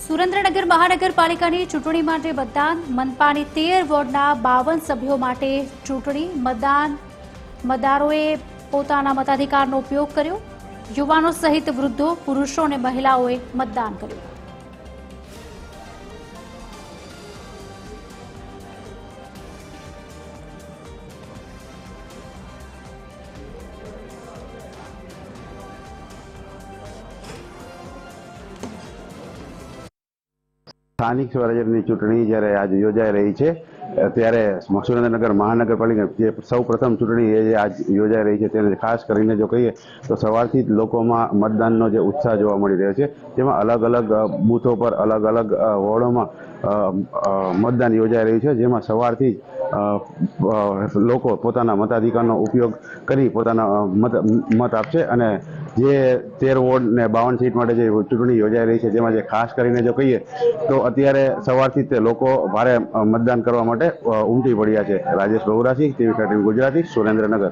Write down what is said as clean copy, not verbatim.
સુરેન્દ્રનગર મહાનગરપાલિકાની ચૂંટણી માટે મતદાન મનપાની 13 વોર્ડના 52 સભ્યો માટે ચૂંટણી મતદારોએ પોતાના મતાધિકારનો ઉપયોગ કર્યો। યુવાનો સહિત વૃદ્ધો, પુરુષો અને મહિલાઓએ મતદાન કર્યું। સ્થાનિક સ્વરાજ્યની ચૂંટણી જ્યારે આજ યોજાઈ રહી છે ત્યારે સુરેન્દ્રનગર મહાનગરપાલિકા જે સૌ પ્રથમ ચૂંટણી એ આજ યોજાઈ રહી છે તેને ખાસ કરીને જો કહીએ તો સવારથી જ લોકોમાં મતદાનનો જે ઉત્સાહ જોવા મળી રહ્યો છે, જેમાં અલગ અલગ બૂથો પર અલગ અલગ વોર્ડોમાં મતદાન યોજાઈ રહ્યું છે, જેમાં સવારથી લોકો પોતાના મતાધિકારનો ઉપયોગ કરી પોતાના મત આપશે અને જે 13 વોર્ડ ને 52 સીટ માટે જે ચૂંટણી યોજાઈ રહી છે જેમાં જે ખાસ કરીને જો કહીએ તો અત્યારે સવારથી તે લોકો ભારે મતદાન કરવા માટે ઉમટી પડ્યા છે। રાજેશ બહુરાજી, TV13 ગુજરાતી, સુરેન્દ્રનગર।